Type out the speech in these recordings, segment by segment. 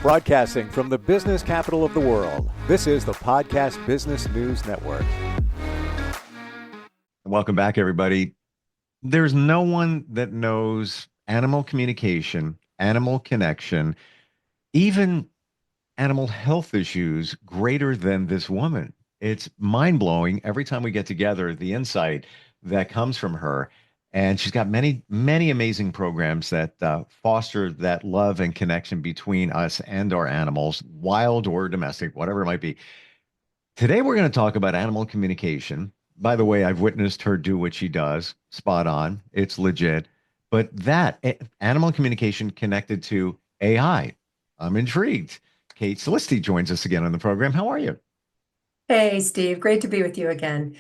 Broadcasting from the business capital of the world, this is the Podcast Business News Network. Welcome back, everybody. There's no one that knows animal communication, animal connection, even animal health issues greater than this woman. It's mind-blowing every time we get together, the insight that comes from her. And she's got many, many amazing programs that foster that love and connection between us and our animals, wild or domestic, whatever it might be. Today, we're going to talk about animal communication. By the way, I've witnessed her do what she does. Spot on. It's legit. But animal communication connected to AI. I'm intrigued. Kate Solisti joins us again on the program. How are you? Hey, Steve, great to be with you again.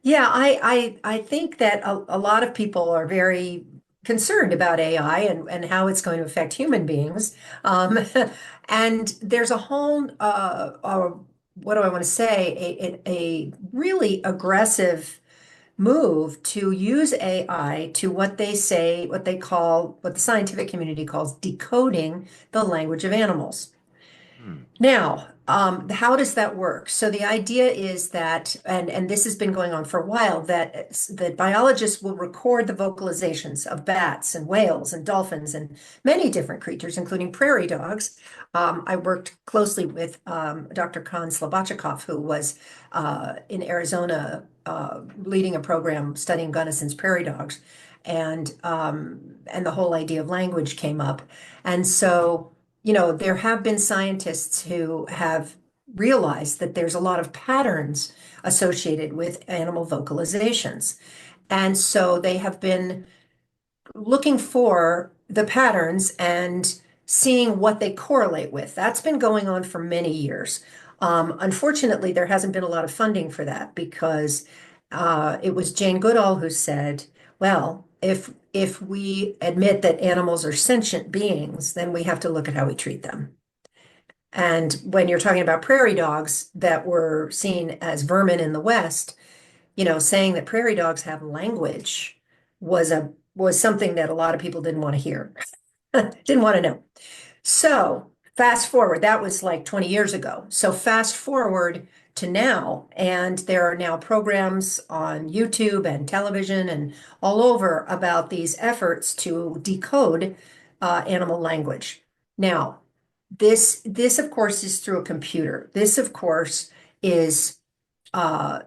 Yeah, I think that a lot of people are very concerned about AI and how it's going to affect human beings. Um, and there's a whole, what do I want to say, a really aggressive move to use AI to what they say, what they call, what the scientific community calls decoding the language of animals. Hmm. Now, how does that work? So the idea is that, and this has been going on for a while, that biologists will record the vocalizations of bats and whales and dolphins and many different creatures, including prairie dogs. I worked closely with Dr. Khan Slobachikov, who was in Arizona leading a program studying Gunnison's prairie dogs, and the whole idea of language came up, and so there have been scientists who have realized that there's a lot of patterns associated with animal vocalizations. And so they have been looking for the patterns and seeing what they correlate with. That's been going on for many years. Unfortunately, there hasn't been a lot of funding for that because it was Jane Goodall who said, well, if we admit that animals are sentient beings, then we have to look at how we treat them. And when you're talking about prairie dogs that were seen as vermin in the West, saying that prairie dogs have language was something that a lot of people didn't want to hear, didn't want to know. So fast forward, that was like 20 years ago. So fast forward to now, and there are now programs on YouTube and television and all over about these efforts to decode animal language. Now, this of course is through a computer. This of course is uh,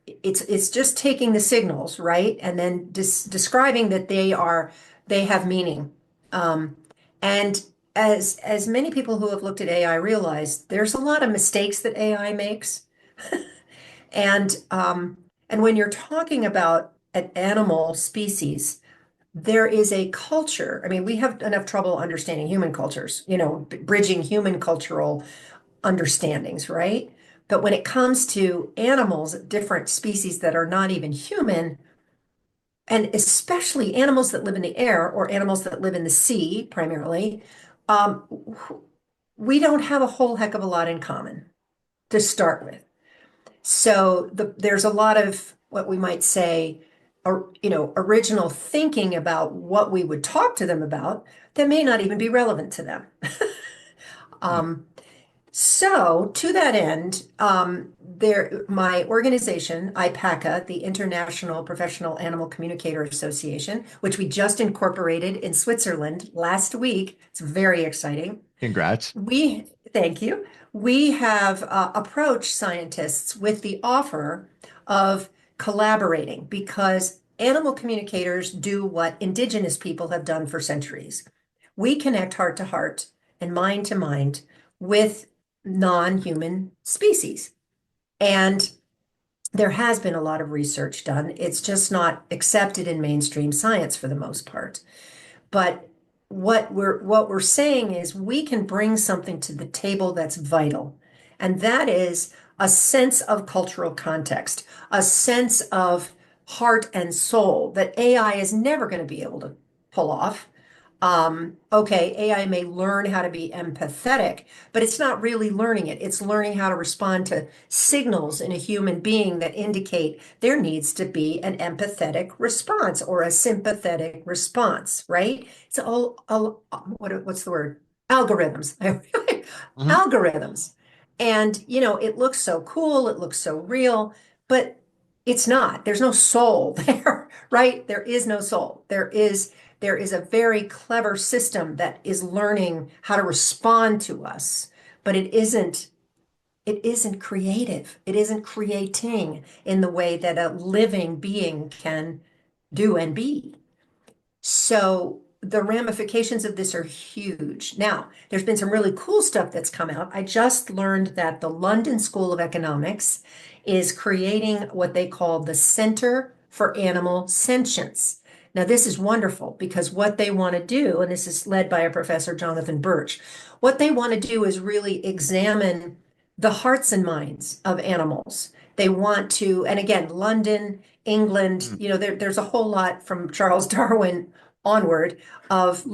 it's just taking the signals, right, and then describing that they have meaning. And as many people who have looked at AI realize, there's a lot of mistakes that AI makes. And when you're talking about an animal species, there is a culture. I mean, we have enough trouble understanding human cultures, bridging human cultural understandings, right? But when it comes to animals, different species that are not even human, and especially animals that live in the air or animals that live in the sea primarily, um, we don't have a whole heck of a lot in common to start with. So there's a lot of what we might say, original thinking about what we would talk to them about that may not even be relevant to them. Hmm. Um, so to that end, my organization, IPACA, the International Professional Animal Communicator Association, which we just incorporated in Switzerland last week. It's very exciting. Congrats. Thank you. We have approached scientists with the offer of collaborating because animal communicators do what indigenous people have done for centuries. We connect heart to heart and mind to mind with non-human species. And there has been a lot of research done. It's just not accepted in mainstream science for the most part. But what we're saying is we can bring something to the table that's vital, and that is a sense of cultural context, a sense of heart and soul that AI is never going to be able to pull off. Okay, AI may learn how to be empathetic, but it's not really learning it. It's learning how to respond to signals in a human being that indicate there needs to be an empathetic response or a sympathetic response, right? It's all what's the word? algorithms. Hmm. Algorithms. And, it looks so cool, it looks so real, but it's not. There's no soul there, right? There is no soul. There is a very clever system that is learning how to respond to us, but it isn't creative. It isn't creating in the way that a living being can do and be. So the ramifications of this are huge. Now, there's been some really cool stuff that's come out. I just learned that the London School of Economics is creating what they call the Center for Animal Sentience. Now, this is wonderful because what they want to do, and this is led by a professor, Jonathan Birch, what they want to do is really examine the hearts and minds of animals. They want to, and again, London, England, there's a whole lot from Charles Darwin onward of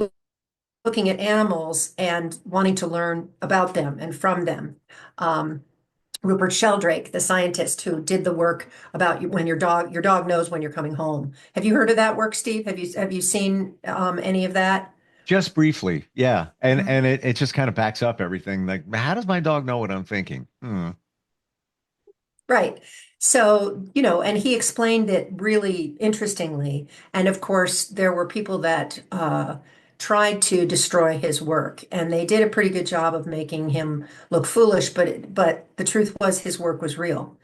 looking at animals and wanting to learn about them and from them. Um, Rupert Sheldrake, the scientist who did the work about when your dog knows when you're coming home. Have you heard of that work, Steve? Have you seen any of that? Just briefly, yeah. And Mhm. and it just kind of backs up everything. Like, how does my dog know what I'm thinking? Hmm. Right. So, and he explained it really interestingly. And of course, there were people that tried to destroy his work, and they did a pretty good job of making him look foolish. But the truth was, his work was real.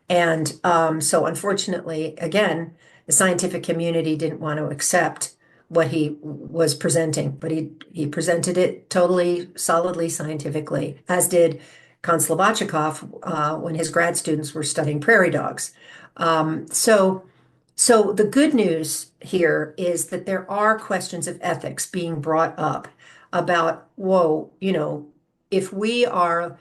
And so, unfortunately, again, the scientific community didn't want to accept what he was presenting, but he presented it totally solidly scientifically, as did Konslobachikov when his grad students were studying prairie dogs. So the good news here is that there are questions of ethics being brought up about, whoa, if we are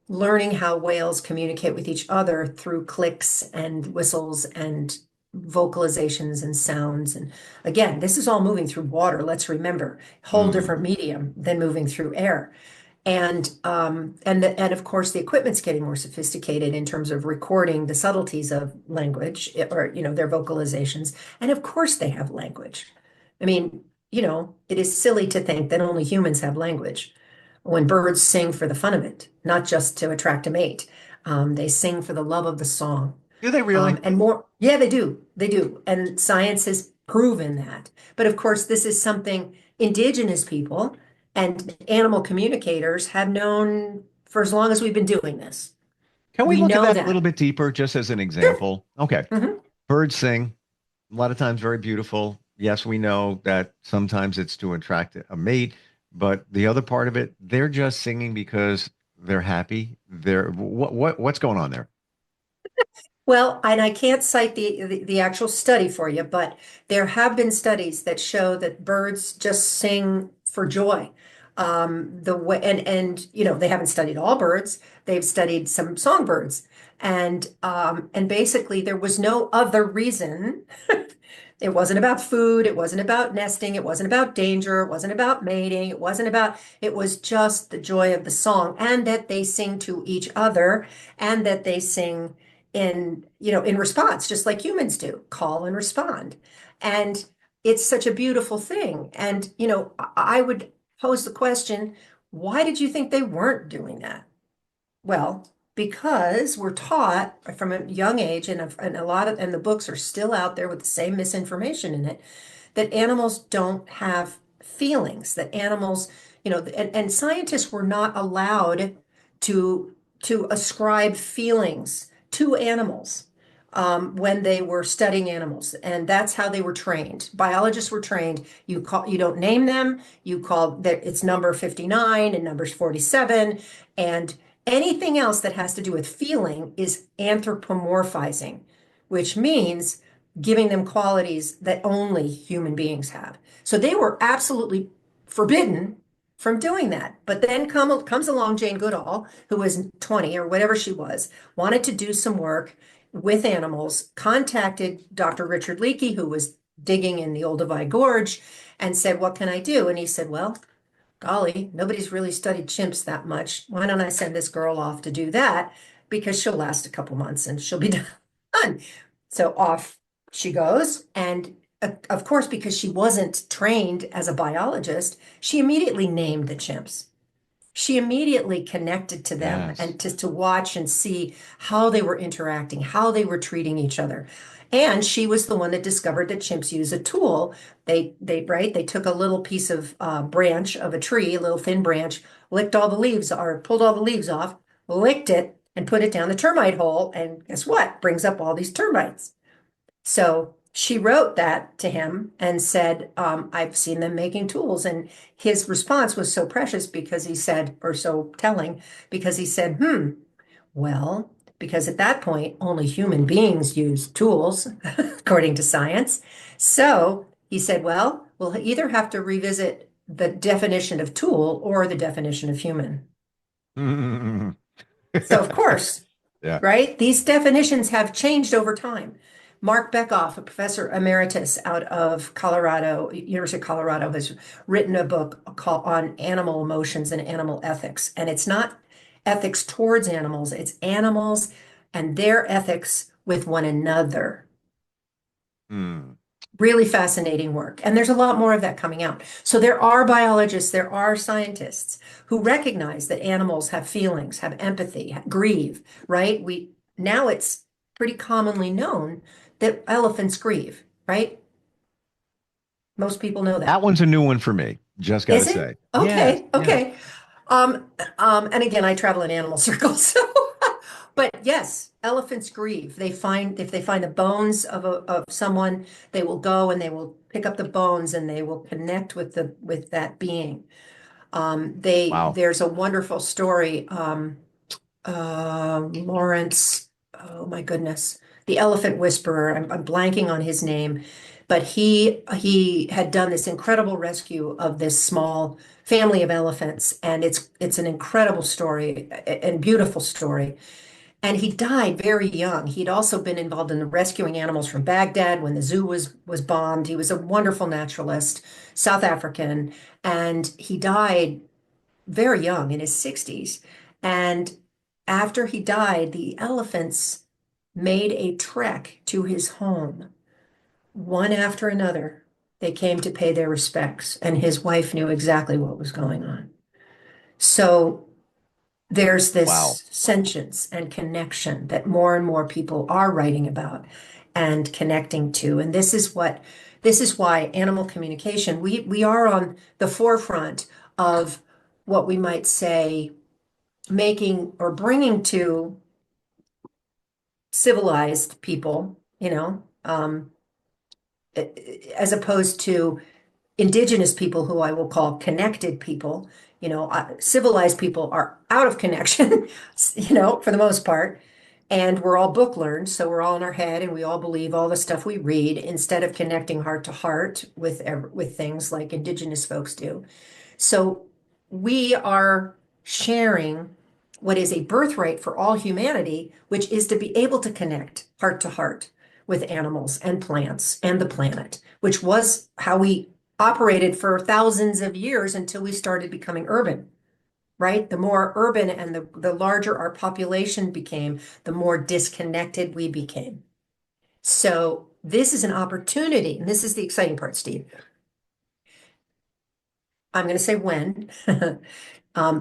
learning how whales communicate with each other through clicks and whistles and vocalizations and sounds. And again, this is all moving through water. Let's remember, whole Mm. different medium than moving through air. And of course the equipment's getting more sophisticated in terms of recording the subtleties of language or their vocalizations. And of course they have language. I mean, it is silly to think that only humans have language when birds sing for the fun of it, not just to attract a mate. They sing for the love of the song. Do they really? And more, yeah, they do. They do. And science has proven that. But of course, this is something indigenous people and animal communicators have known for as long as we've been doing this. Can we We look at know that a little that. bit deeper, just as an Sure. example? Okay. Mhm. Birds sing, a lot of times very beautiful. Yes, we know that sometimes it's to attract a mate, but the other part of it, they're just singing because they're happy. They're what's going on there? Well, and I can't cite the actual study for you, but there have been studies that show that birds just sing for joy. The way and they haven't studied all birds. They've studied some songbirds, and basically there was no other reason. It wasn't about food, it wasn't about nesting, it wasn't about danger, it wasn't about mating, it was just the joy of the song and that they sing to each other and that they sing in response, just like humans do, call and respond. And it's such a beautiful thing. And I would pose the question, why did you think they weren't doing that? Well, because we're taught from a young age, and a lot of, and the books are still out there with the same misinformation in it, that animals don't have feelings, that animals, and scientists were not allowed to ascribe feelings to animals when they were studying animals, and that's how they were trained. Biologists were trained. You don't name them. You call that it's number 59 and numbers 47, and anything else that has to do with feeling is anthropomorphizing, which means giving them qualities that only human beings have. So they were absolutely forbidden from doing that. But then comes along Jane Goodall, who was 20 or whatever she was, wanted to do some work with animals, contacted Dr. Richard Leakey, who was digging in the Olduvai Gorge, and said, "What can I do?" And he said, "Well, golly, nobody's really studied chimps that much. Why don't I send this girl off to do that? Because she'll last a couple months and she'll be done." So off she goes. And of course, because she wasn't trained as a biologist, she immediately named the chimps. she immediately connected to them Yes. and to watch and see how they were interacting, how they were treating each other. And she was the one that discovered that chimps use a tool. They took a little piece of branch of a tree, a little thin branch, licked all the leaves or pulled all the leaves off, licked it, and put it down the termite hole. And guess what? Brings up all these termites. So she wrote that to him and said, I've seen them making tools. And his response was so precious because he said, or so telling, because he said, well, because at that point, only human beings use tools, according to science. So he said, well, we'll either have to revisit the definition of tool or the definition of human. So, of course, Yeah. right? These definitions have changed over time. Mark Bekoff, a professor emeritus out of Colorado, University of Colorado, has written a book called on animal emotions and animal ethics. And it's not ethics towards animals, it's animals and their ethics with one another. Mm. Really fascinating work. And there's a lot more of that coming out. So there are biologists, there are scientists who recognize that animals have feelings, have empathy, grieve, right? Now it's pretty commonly known that elephants grieve, right? Most people know That that. one's a new one for me. Just got to Is it? say. Yes. Okay, Yes. okay. And again, I travel in animal circles, so but yes, elephants grieve. If they find the bones of someone, they will go and they will pick up the bones and they will connect with that being. Wow. There's a wonderful story. Lawrence, oh my goodness, the Elephant Whisperer. I'm blanking on his name, but he had done this incredible rescue of this small family of elephants, and it's an incredible story and beautiful story. And he died very young. He'd also been involved in the rescuing animals from Baghdad when the zoo was bombed. He was a wonderful naturalist, South African, and he died very young in his 60s. And after he died, the elephants made a trek to his home, one after another. They came to pay their respects, and his wife knew exactly what was going on. So there's Wow. this sentience and connection that more and more people are writing about and connecting to. And this is why animal communication, we are on the forefront of what we might say making or bringing to civilized people, as opposed to indigenous people who I will call connected people. Civilized people are out of connection, for the most part. And we're all book learned, so we're all in our head and we all believe all the stuff we read instead of connecting heart to heart with things like indigenous folks do. So we are sharing what is a birthright for all humanity, which is to be able to connect heart to heart with animals and plants and the planet, which was how we operated for thousands of years until we started becoming urban, right? The more urban and the larger our population became, the more disconnected we became. So this is an opportunity, and this is the exciting part, Steve. I'm going to say when,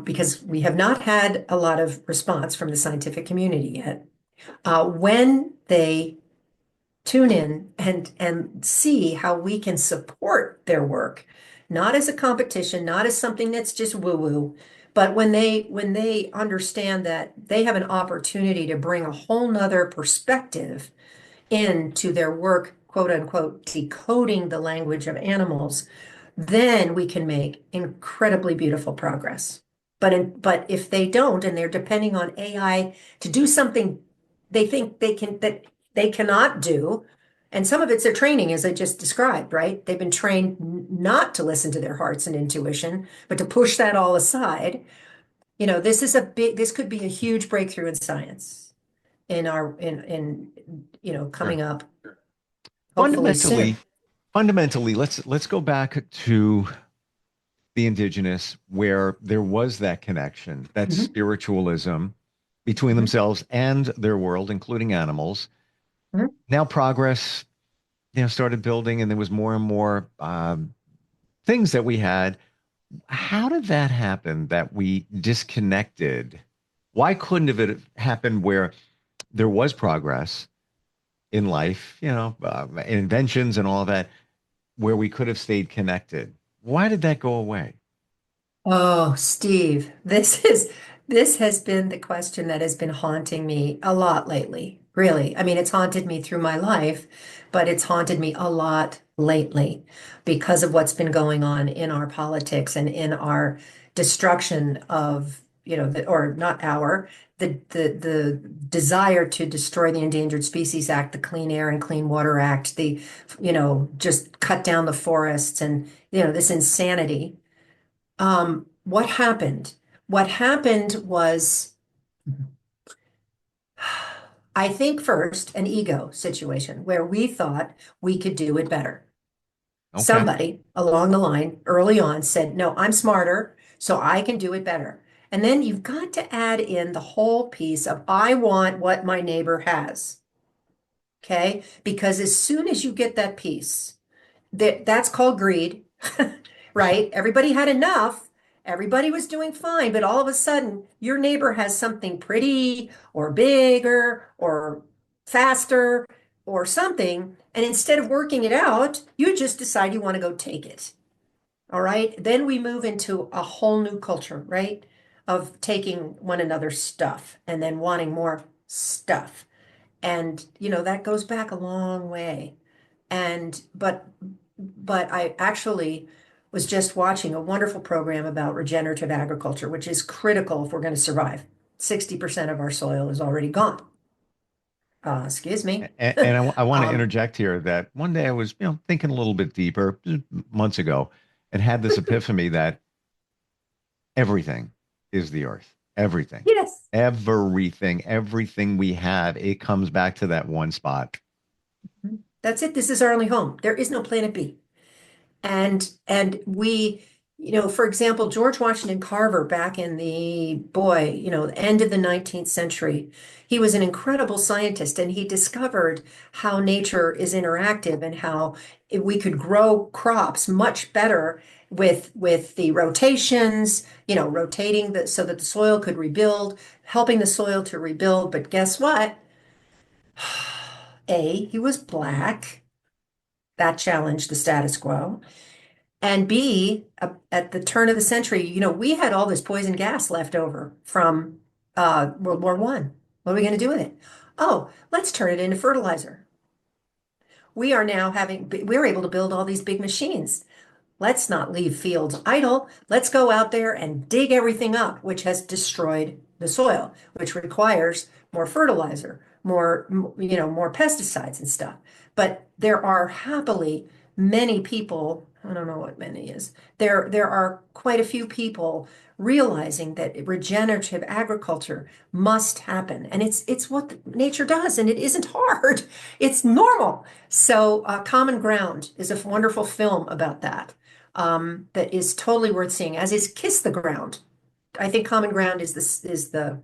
because we have not had a lot of response from the scientific community yet. When they tune in and see how we can support their work, not as a competition, not as something that's just woo-woo, but when they understand that they have an opportunity to bring a whole nother perspective into their work, quote unquote, decoding the language of animals, then we can make incredibly beautiful progress. But if they don't, and they're depending on AI to do something they think that they cannot do, and some of it's their training, as I just described, right? They've been trained not to listen to their hearts and intuition, but to push that all aside. This could be a huge breakthrough in science Sure. coming up hopefully Fundamentally, soon. fundamentally, let's go back to the indigenous where there was that connection, that Mhm, spiritualism between mhm, themselves and their world, including animals. mhm. Now progress, started building, and there was more and more things that we had. How did that happen that we disconnected? Why couldn't have it happened where there was progress in life, inventions and all that, where we could have stayed connected? Why did that go away? Oh, Steve, this has been the question that has been haunting me a lot lately. Really. I mean, it's haunted me through my life, but it's haunted me a lot lately because of what's been going on in our politics and in our destruction of, or not our, the desire to destroy the Endangered Species Act, the Clean Air and Clean Water Act, just cut down the forests and, this insanity. What happened? What happened was, I think first, an ego situation where we thought we could do it better. Okay. Somebody along the line early on said, no, I'm smarter, so I can do it better. And then you've got to add in the whole piece of, I want what my neighbor has. Okay. Because as soon as you get that piece, that's called greed, right? Everybody had enough. Everybody was doing fine, but all of a sudden, your neighbor has something pretty or bigger or faster or something. And instead of working it out, you just decide you want to go take it. All right. Then we move into a whole new culture, right? Of taking one another's stuff and then wanting more stuff. And, that goes back a long way. And but I actually was just watching a wonderful program about regenerative agriculture, which is critical if we're going to survive. 60% of our soil is already gone. Excuse me. And I want to Um, interject here that one day I was, thinking a little bit deeper months ago and had this epiphany that everything is the earth. Everything. yes. Everything we have, it comes back to that one spot. That's it. This is our only home. There is no planet B. And we, for example, George Washington Carver back in the end of the 19th century, he was an incredible scientist and he discovered how nature is interactive and how we could grow crops much better with the rotations, rotating so that the soil could rebuild, helping the soil to rebuild. But guess what? He was black. That challenged the status quo. And B, at the turn of the century, we had all this poison gas left over from World War One. What are we going to do with it? Oh, let's turn it into fertilizer. We're able to build all these big machines. Let's not leave fields idle. Let's go out there and dig everything up, which has destroyed the soil, which requires more fertilizer, more pesticides and stuff. But there are happily many people, I don't know what many is. There are quite a few people realizing that regenerative agriculture must happen. And it's what nature does, and it isn't hard. It's normal. So, Common Ground is a wonderful film about that that is totally worth seeing, as is Kiss the Ground. I think Common Ground is the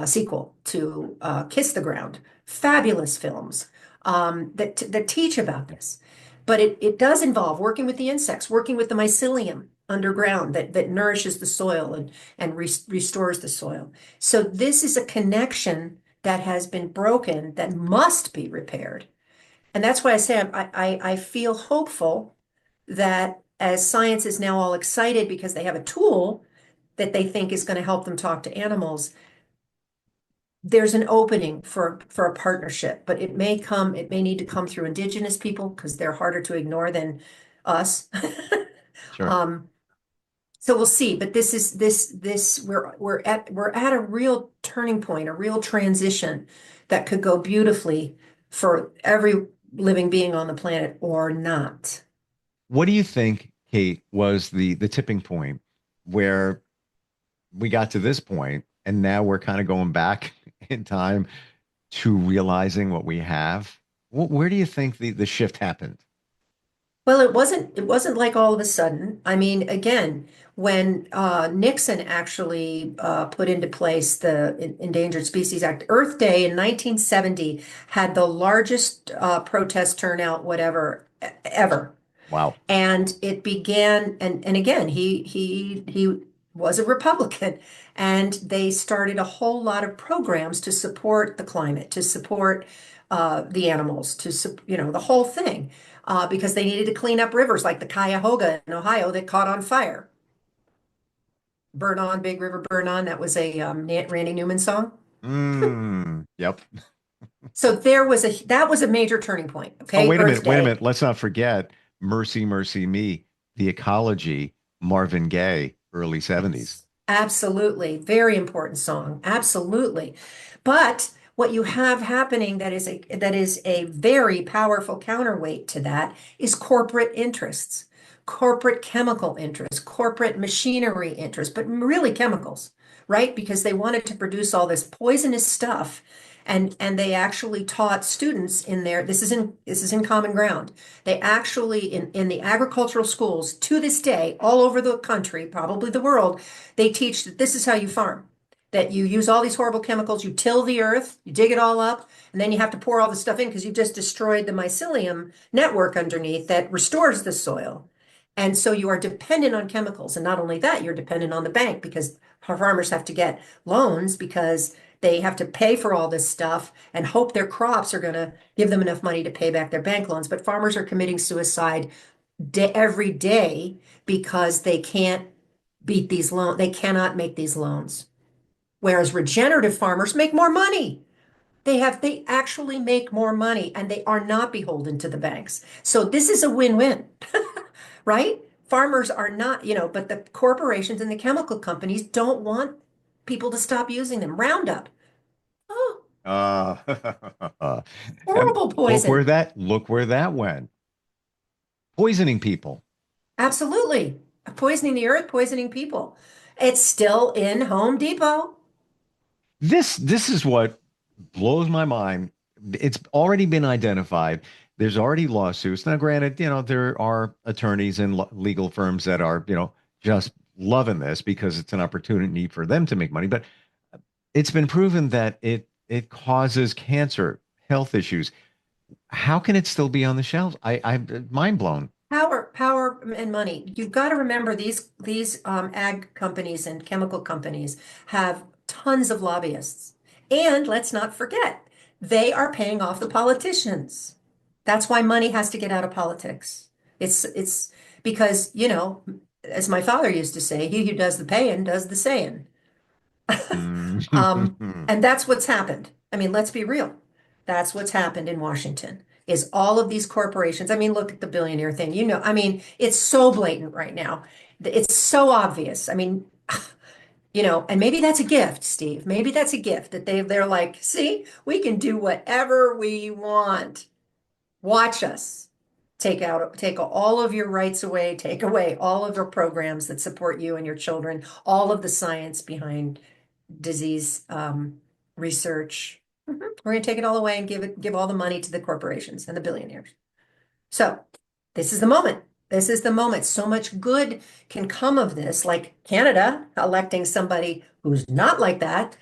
sequel to Kiss the Ground. Fabulous films that teach about this. But it does involve working with the insects, working with the mycelium underground that nourishes the soil and restores the soil. So this is a connection that has been broken that must be repaired. And that's why I say I feel hopeful that as science is now all excited because they have a tool that they think is going to help them talk to animals, there's an opening for a partnership, but it may need to come through indigenous people because they're harder to ignore than us. Sure. Um, so we'll see, but we're at a real turning point, a real transition that could go beautifully for every living being on the planet or not. What do you think, Kate, was the tipping point where we got to this point and now we're kind of going back in time to realizing what we have? Where do you think the shift happened? Well, it wasn't like all of a sudden. I mean, again, when Nixon actually put into place the Endangered Species Act, Earth Day in 1970 had the largest protest turnout, whatever, ever. Wow. And it began, and again, he was a Republican, and they started a whole lot of programs to support the climate, to support the animals, the whole thing, because they needed to clean up rivers like the Cuyahoga in Ohio that caught on fire. Burn on, Big River Burn On. That was a Randy Newman song. Yep. So that was a major turning point. Oh, Okay, wait a Earth minute. Wait a Day. minute. Let's not forget Mercy, Mercy Me, The Ecology, Marvin Gaye, early 70s. Absolutely. Very important song. Absolutely. But what you have happening that is a very powerful counterweight to that is corporate interests, corporate chemical interests, corporate machinery interests, but really chemicals, right? Because they wanted to produce all this poisonous stuff. And they actually taught students in there, this is in Common Ground. They actually in the agricultural schools to this day, all over the country, probably the world, they teach that this is how you farm, that you use all these horrible chemicals, you till the earth, you dig it all up, and then you have to pour all the stuff in because you've just destroyed the mycelium network underneath that restores the soil. And so you are dependent on chemicals. And not only that, you're dependent on the bank because farmers have to get loans because they have to pay for all this stuff and hope their crops are going to give them enough money to pay back their bank loans. But farmers are committing suicide every day because they can't beat these loans. They cannot make these loans. Whereas regenerative farmers make more money. They actually make more money and they are not beholden to the banks. So this is a win-win, right? Farmers are not, but the corporations and the chemical companies don't want people to stop using them. Roundup. Oh, Uh, and horrible poison. look where that went. Poisoning people. Absolutely. Poisoning the earth, poisoning people. It's still in Home Depot. This is what blows my mind. It's already been identified. There's already lawsuits. Now, granted, there are attorneys and legal firms that are, just loving this because it's an opportunity for them to make money. But it's been proven that it causes cancer, health issues. How can it still be on the shelves? I'm mind blown. Power and money. You've got to remember these ag companies and chemical companies have tons of lobbyists. And let's not forget, they are paying off the politicians. That's why money has to get out of politics. It's because, as my father used to say, he who does the paying does the saying. Um, Mm. and that's what's happened. I mean, let's be real. That's what's happened in Washington is all of these corporations. I mean, look at the billionaire thing. I mean, it's so blatant right now. It's so obvious. I mean, and maybe that's a gift, Steve. Maybe that's a gift that they're like, see, we can do whatever we want. Watch us. Take all of your rights away, take away all of your programs that support you and your children, all of the science behind disease research. We're going to take it all away and give all the money to the corporations and the billionaires. So this is the moment. This is the moment. So much good can come of this, like Canada electing somebody who's not like that,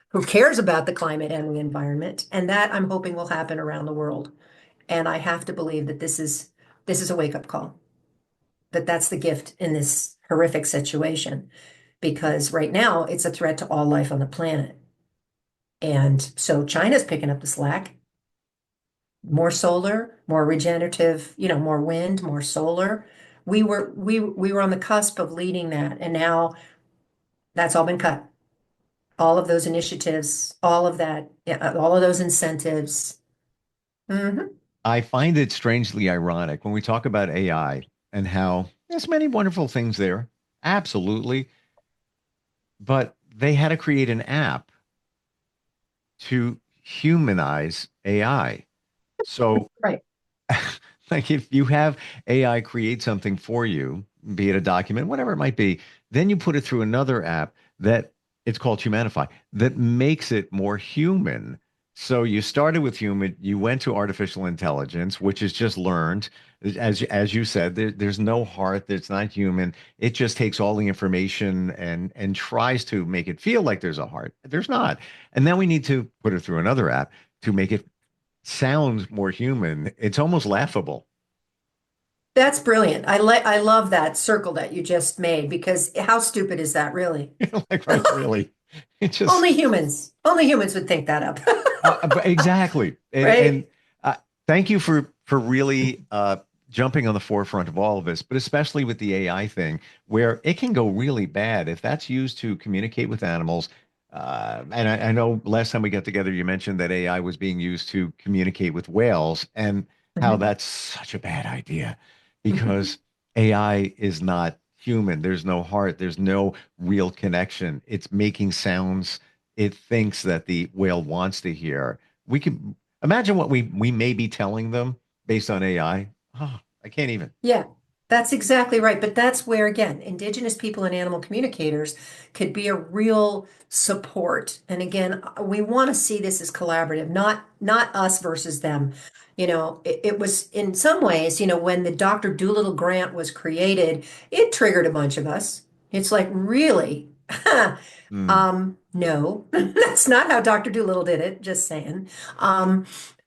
who cares about the climate and the environment. And that I'm hoping will happen around the world. And I have to believe that this is a wake-up call, that that's the gift in this horrific situation, because right now it's a threat to all life on the planet. And so China's picking up the slack. More solar, more regenerative, more wind, more solar. We were on the cusp of leading that, and now that's all been cut. All of those initiatives, all of that, yeah, all of those incentives. Hmm. I find it strangely ironic when we talk about AI and how there's many wonderful things there. Absolutely. But they had to create an app to humanize AI. So, Right. like if you have AI create something for you, be it a document, whatever it might be, then you put it through another app that it's called Humanify that makes it more human. So you started with human, you went to artificial intelligence, which is just learned. As you said, there's no heart, it's not human. It just takes all the information and tries to make it feel like there's a heart. There's not. And then we need to put it through another app to make it sound more human. It's almost laughable. That's brilliant. I love that circle that you just made because how stupid is that really? Like, right, really. It just Only humans would think that up. but exactly. And Right? thank you for really jumping on the forefront of all of this, but especially with the AI thing, where it can go really bad if that's used to communicate with animals. And I know last time we got together, you mentioned that AI was being used to communicate with whales, and how Mhm. that's such a bad idea because AI is not human. There's no heart. There's no real connection. It's making sounds it thinks that the whale wants to hear. We could imagine what we may be telling them based on AI. Oh, I can't even. Yeah, that's exactly right. But that's where, again, indigenous people and animal communicators could be a real support. And again, we want to see this as collaborative, not us versus them. It was in some ways, when the Dr. Dolittle grant was created, it triggered a bunch of us. It's like, really? Hmm. No, that's not how Dr. Dolittle did it, just saying. Um,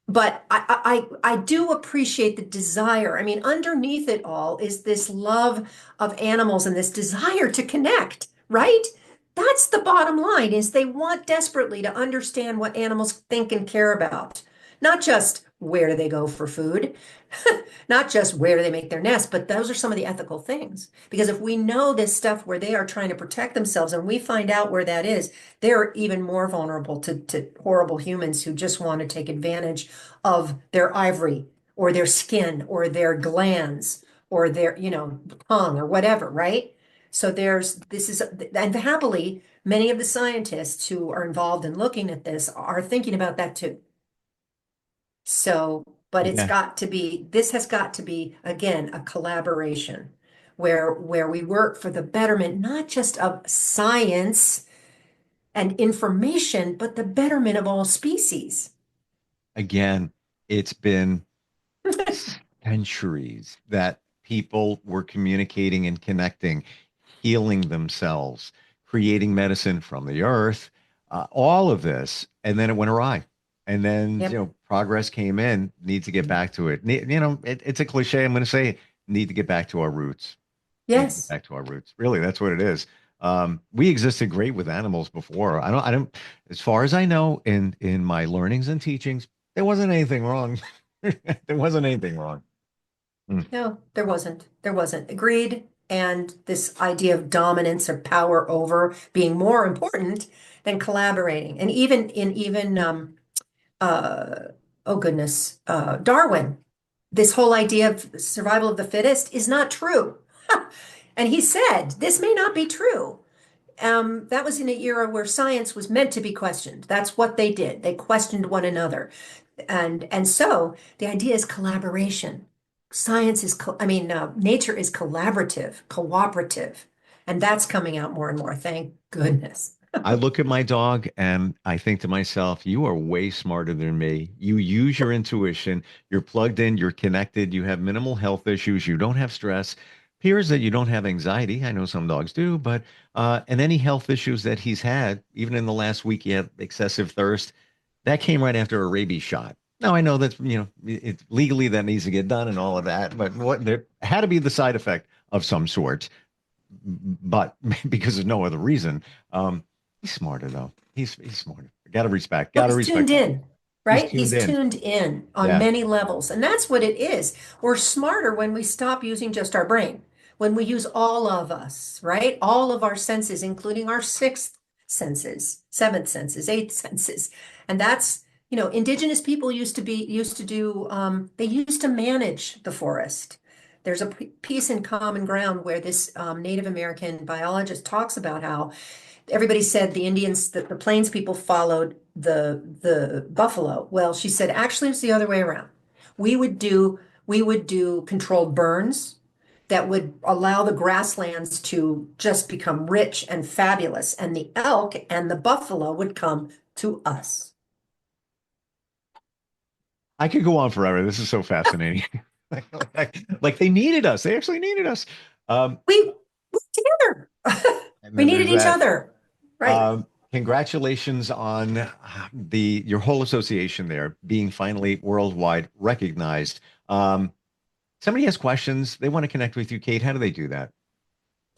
but I do appreciate the desire. I mean, underneath it all is this love of animals and this desire to connect, right? That's the bottom line is they want desperately to understand what animals think and care about. Not just where do they go for food, not just where do they make their nest, but those are some of the ethical things. Because if we know this stuff where they are trying to protect themselves and we find out where that is, they're even more vulnerable to horrible humans who just want to take advantage of their ivory or their skin or their glands or their, tongue or whatever, right? So and happily, many of the scientists who are involved in looking at this are thinking about that too. So, but Yeah. this has got to be, again, a collaboration where we work for the betterment, not just of science and information, but the betterment of all species. Again, it's been centuries that people were communicating and connecting, healing themselves, creating medicine from the earth, all of this, and then it went awry. And then, Yep. progress came in, need to get back to it. It's a cliche. I'm going to say, need to get back to our roots. Need to get Yes. back to our roots. Really, that's what it is. We existed great with animals before. I don't, as far as I know, in my learnings and teachings, there wasn't anything wrong. There wasn't anything wrong. Mm. No, there wasn't. There wasn't. Agreed. And this idea of dominance or power over being more important than collaborating. And even uh, oh goodness, Darwin, this whole idea of survival of the fittest is not true. And he said, this may not be true. That was in an era where science was meant to be questioned. That's what they did. They questioned one another. And so the idea is collaboration. Nature is collaborative, cooperative, and that's coming out more and more. Thank goodness. I look at my dog and I think to myself, you are way smarter than me. You use your intuition. You're plugged in. You're connected. You have minimal health issues. You don't have stress. Appears that you don't have anxiety. I know some dogs do, but and any health issues that he's had, even in the last week, he had excessive thirst. That came right after a rabies shot. Now I know that it's legally that needs to get done and all of that, but what there had to be the side effect of some sort, but because there's no other reason. He's smarter though. He's smarter. Gotta respect. Well, Gotta he's tuned respect. in, He's right? tuned He's in. tuned in on Yeah. many levels. And that's what it is. We're smarter when we stop using just our brain, when we use all of us, right? All of our senses, including our sixth senses, seventh senses, eighth senses. And that's, indigenous people they used to manage the forest. There's a piece in Common Ground where this Native American biologist talks about how everybody said the Indians, that the Plains people followed the buffalo. Well, she said actually it's the other way around. We would do controlled burns that would allow the grasslands to just become rich and fabulous, and the elk and the buffalo would come to us. I could go on forever. This is so fascinating. Like they needed us. They actually needed us. Um, We worked together. and We then needed there's each that. other, right? Congratulations on your whole association there being finally worldwide recognized. somebody has questions, they want to connect with you, Kate, how do they do that?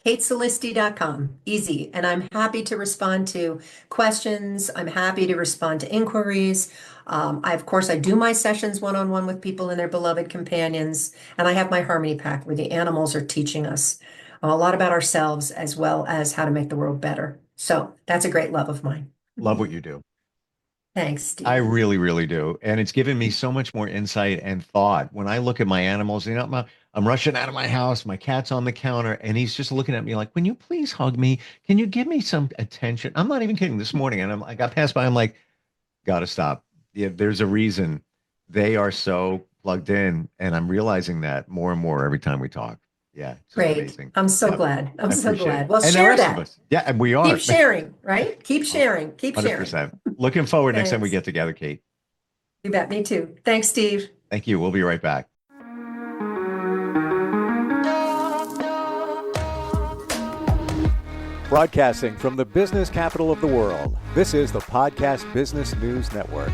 KateSolisti.com. Easy. And I'm happy to respond to questions. I'm happy to respond to inquiries. Of course, I do my sessions one-on-one with people and their beloved companions. And I have my Harmony Pack where the animals are teaching us a lot about ourselves as well as how to make the world better. So that's a great love of mine. Love what you do. Thanks, Steve. I really, really do. And it's given me so much more insight and thought. When I look at my animals, I'm rushing out of my house, my cat's on the counter, and he's just looking at me like, "Can you please hug me? Can you give me some attention?" I'm not even kidding. This morning, and I got passed by, I'm like, gotta stop. Yeah, there's a reason they are so plugged in, and I'm realizing that more and more every time we talk. Yeah, it's just Great. amazing. I'm so Yep, glad. I'm I so appreciate glad. it. Well, And the share rest of that. us. Yeah, and we are. Keep sharing, right? Keep sharing. Keep sharing. 100%. Looking forward next time we Thanks. get together, Kate. You bet. Me too. Thanks, Steve. Thank you. We'll be right back. Broadcasting from the business capital of the world, this is the Podcast Business News Network.